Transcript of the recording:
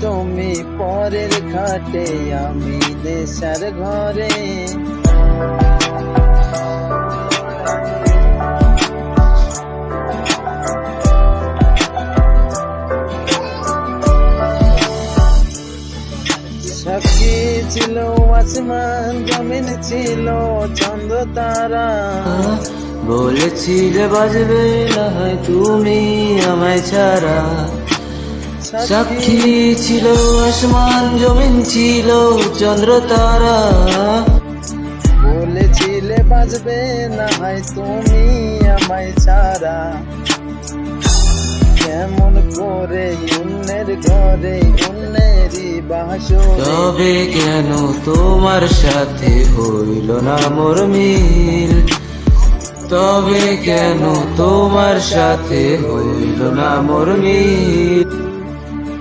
তুমি পরের খাটে, আমি নেশার ঘরে। সাক্ষী ছিল আসমান, জমিন ছিল চন্দ্র তারা। বলেছিলে বাজবে না হয় তুমি আমায় ছাড়া। সাক্ষী ছিল আসমান, জমিন ছিল চন্দ্র তারা। বলেছিলে বাজবে না হয় তুমি আমায় ছাড়া। কেমন করে অন্যের ঘরে অন্যেরই বাসরে। তবে কেন তোমার সাথে হইল না মোর মিল? তবে কেন তোমার সাথে হইল না মোর মিল?